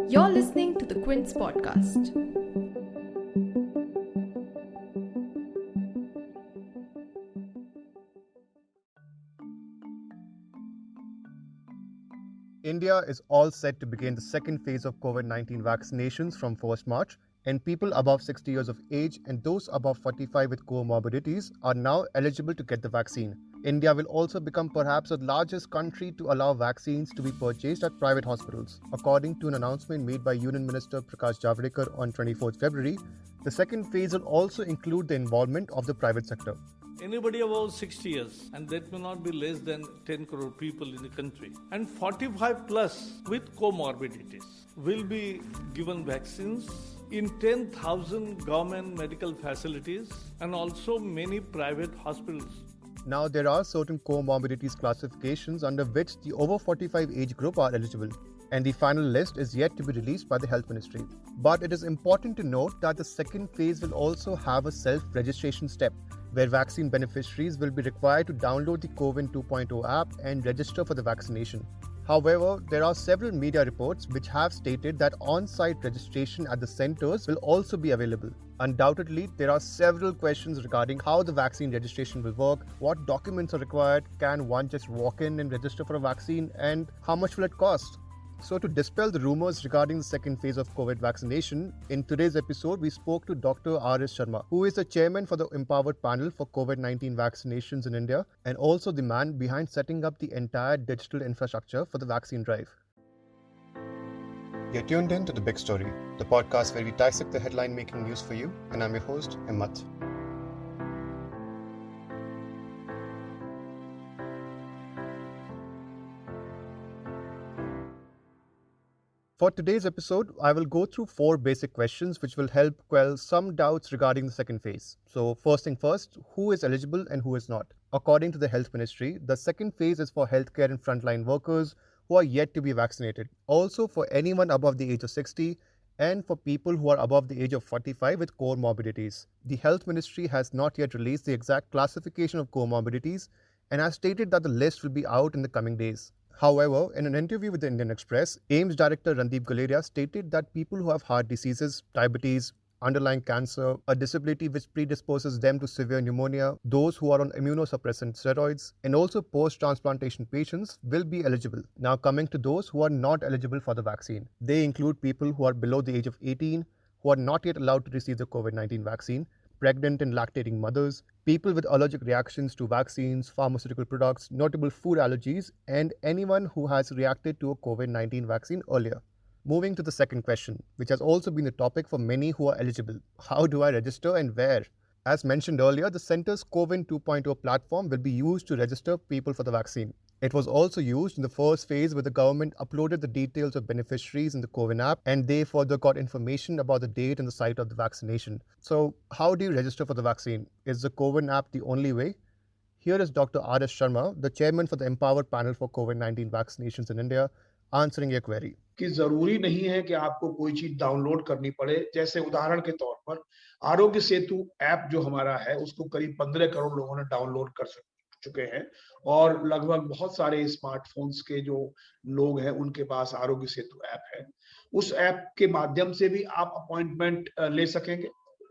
You're listening to the Quint's podcast. India is all set to begin the second phase of COVID-19 vaccinations from 1st March, and people above 60 years of age and those above 45 with co-morbidities are now eligible to get the vaccine. India will also become perhaps the largest country to allow vaccines to be purchased at private hospitals. According to an announcement made by Union Minister Prakash Javdekar on 24th February, the second phase will also include the involvement of the private sector. Anybody above 60 years, and that may not be less than 10 crore people in the country, and 45 plus with comorbidities will be given vaccines in 10,000 government medical facilities and also many private hospitals. Now, there are certain comorbidities classifications under which the over 45 age group are eligible, and the final list is yet to be released by the Health Ministry. But it is important to note that the second phase will also have a self-registration step, where vaccine beneficiaries will be required to download the Quint 2.0 app and register for the vaccination. However, there are several media reports which have stated that on-site registration at the centers will also be available. Undoubtedly, there are several questions regarding how the vaccine registration will work, what documents are required, can one just walk in and register for a vaccine, and how much will it cost? So to dispel the rumors regarding the second phase of COVID vaccination, in today's episode, we spoke to Dr. R.S. Sharma, who is the chairman for the Empowered Panel for COVID-19 vaccinations in India and also the man behind setting up the entire digital infrastructure for the vaccine drive. You're tuned in to The Big Story, the podcast where we dissect the headline-making news for you, and I'm your host, Himmat. For today's episode, I will go through 4 basic questions which will help quell some doubts regarding the second phase. So first thing first, who is eligible and who is not? According to the Health Ministry, the second phase is for healthcare and frontline workers who are yet to be vaccinated. Also for anyone above the age of 60 and for people who are above the age of 45 with comorbidities. The Health Ministry has not yet released the exact classification of comorbidities and has stated that the list will be out in the coming days. However, in an interview with the Indian Express, AIIMS Director Randeep Guleria stated that people who have heart diseases, diabetes, underlying cancer, a disability which predisposes them to severe pneumonia, those who are on immunosuppressant steroids, and also post-transplantation patients will be eligible. Now coming to those who are not eligible for the vaccine. They include people who are below the age of 18, who are not yet allowed to receive the COVID-19 vaccine, pregnant and lactating mothers, people with allergic reactions to vaccines, pharmaceutical products, notable food allergies, and anyone who has reacted to a COVID-19 vaccine earlier. Moving to the second question, which has also been the topic for many who are eligible. How do I register and where? As mentioned earlier, the center's Quint 2.0 platform will be used to register people for the vaccine. It was also used in the first phase where the government uploaded the details of beneficiaries in the Quint app and they further got information about the date and the site of the vaccination. So how do you register for the vaccine? Is the Quint app the only way? Here is Dr. R.S. Sharma, the chairman for the Empowered Panel for COVID-19 vaccinations in India, answering your query. कि जरूरी नहीं है कि आपको कोई चीज download करनी पड़े। जैसे उदाहरण के तौर पर आरोग्य सेतु ऐप जो हमारा है उसको करीब 15 करोड़ लोगों ने डाउनलोड कर चुके हैं और लगभग बहुत सारे स्मार्टफोन्स के जो लोग हैं उनके पास आरोग्य सेतु ऐप है। उस ऐप के माध्यम से भी आप अपॉइंटमेंट ले सकेंगे,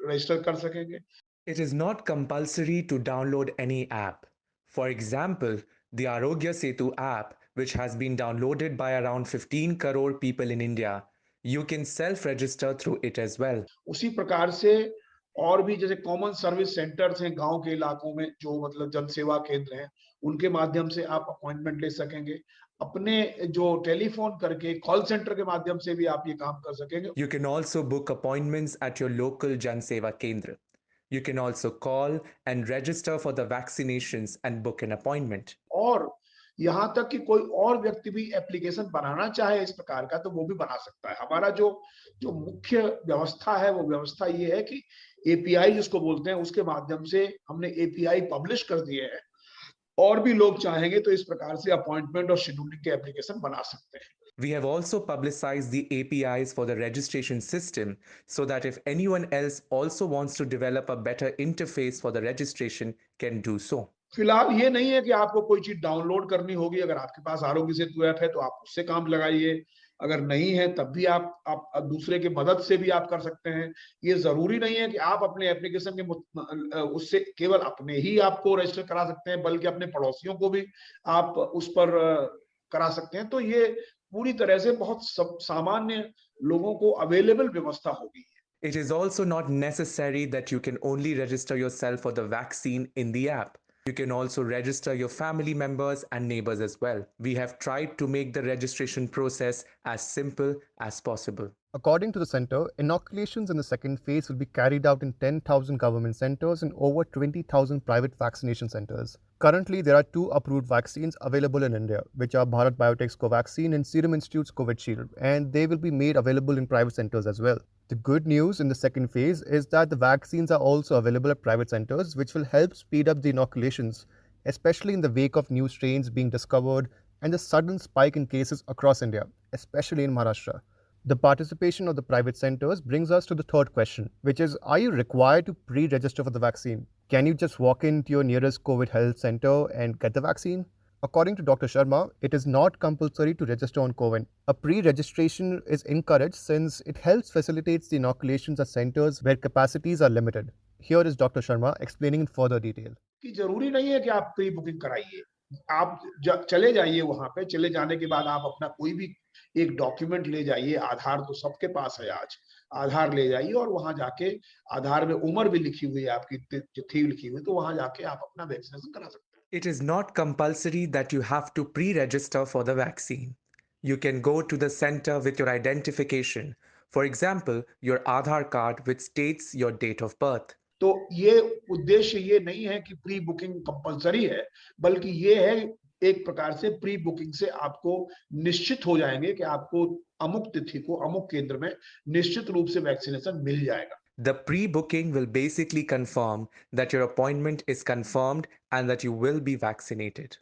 रजिस्टर कर सकेंगे। It is not compulsory to download any app. For example, the Arogya Setu app, which has been downloaded by around 15 crore people in India, you can self-register through it as well. उसी प्रकार से और भी जैसे common service centres हैं गांव के इलाकों में जो मतलब जन सेवा केंद्र हैं उनके माध्यम से आप अपॉइंटमेंट ले सकेंगे। अपने जो टेलीफोन करके कॉल सेंटर के माध्यम से भी आप ये काम कर सकेंगे। You can also book appointments at your local Jan Seva Kendra. You can also call and register for the vaccinations and book an appointment. और यहाँ तक कि कोई और व्यक्ति भी एप्लीकेशन बनाना चाहे इस प्रकार का तो वो भी बना सकता है। हमारा जो मुख्य व्यवस्था है वो व्यवस्था ये है कि एपीआई जिसको बोलते हैं उसके माध्यम से हमने एपीआई पब्लिश कर दिए हैं और भी लोग चाहेंगे तो इस प्रकार से अपॉइंटमेंट और शेड्यूलिंग के एप्लीकेशन बना सकते हैं। We have also publicized the APIs for the registration system so that if anyone else also wants to develop a better interface for the registration can do so. फिलहाल ये नहीं है कि आपको कोई चीज डाउनलोड करनी होगी। अगर आपके पास आरोग्य सेतु ऐप है तो आप उससे काम लगाइए, अगर नहीं है तब भी आप दूसरे की मदद से भी आप कर सकते हैं। ये जरूरी नहीं है कि आप अपने एप्लीकेशन के उससे केवल अपने ही आपको रजिस्टर करा सकते हैं, बल्कि अपने पड़ोसियों को भी आप उस पर करा सकते हैं। तो ये पूरी तरह से बहुत सामान्य लोगों को अवेलेबल व्यवस्था होगी। It is also not necessary that you can only register yourself for the vaccine in the app. You can also register your family members and neighbors as well. We have tried to make the registration process as simple as possible. According to the centre, inoculations in the second phase will be carried out in 10,000 government centres and over 20,000 private vaccination centres. Currently, there are two approved vaccines available in India, which are Bharat Biotech's Covaxin and Serum Institute's Covishield, and they will be made available in private centres as well. The good news in the second phase is that the vaccines are also available at private centres, which will help speed up the inoculations, especially in the wake of new strains being discovered and the sudden spike in cases across India, especially in Maharashtra. The participation of the private centres brings us to the third question, which is, are you required to pre-register for the vaccine? Can you just walk into your nearest COVID health centre and get the vaccine? According to Dr. Sharma, it is not compulsory to register on COVID. A pre-registration is encouraged since it helps facilitate the inoculations at centres where capacities are limited. Here is Dr. Sharma explaining in further detail. कि जरूरी नहीं है कि आप pre booking कराइए, आप चले जाइए वहां पे। चले जाने के बाद आप अपना कोई भी एक डॉक्यूमेंट ले जाइए, आधार तो सबके पास है आज, आधार ले जाइए और वहां जाके आधार में उम्र भी लिखी हुई है, आपकी तिथि लिखी हुई, तो वहां जाके आप अपना वैक्सीनेशन करा सकते हैं। It is not compulsory that you have to pre-register for the vaccine. You can go to the center with your identification. For example, your Aadhaar card which states your date of birth. तो ये उद्देश्य ये नहीं है कि pre booking compulsory है, बल्कि ये है एक प्रकार से प्री बुकिंग से आपको निश्चित हो जाएंगे कि आपको अमुक तिथि को अमुक केंद्र में निश्चित रूप से वैक्सीनेशन मिल जाएगा। The pre-booking will basically confirm that your appointment is confirmed and that you will be vaccinated.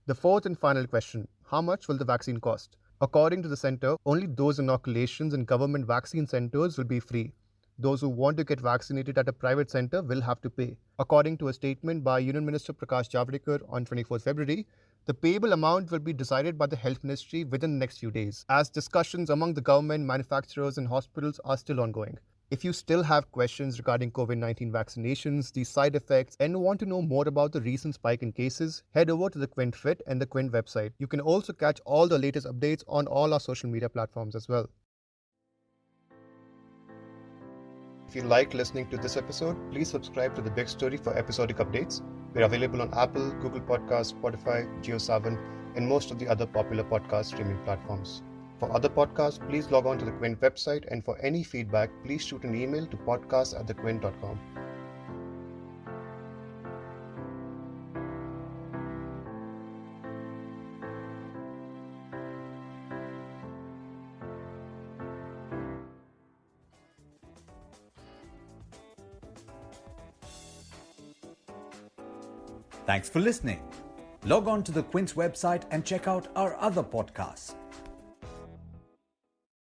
The fourth and final question, how much will the vaccine cost? According to the centre, only those inoculations in government vaccine centres will be free. Those who want to get vaccinated at a private centre will have to pay. According to a statement by Union Minister Prakash Javdekar on 24 February, the payable amount will be decided by the Health Ministry within the next few days, as discussions among the government, manufacturers and hospitals are still ongoing. If you still have questions regarding COVID-19 vaccinations, the side effects, and want to know more about the recent spike in cases, head over to the Quint Fit and the Quint website. You can also catch all the latest updates on all our social media platforms as well. If you liked listening to this episode, please subscribe to The Big Story for episodic updates. We're available on Apple, Google Podcasts, Spotify, JioSaavn, and most of the other popular podcast streaming platforms. For other podcasts, please log on to the Quint website, and for any feedback, please shoot an email to podcast@thequint.com. Thanks for listening. Log on to the Quint website and check out our other podcasts.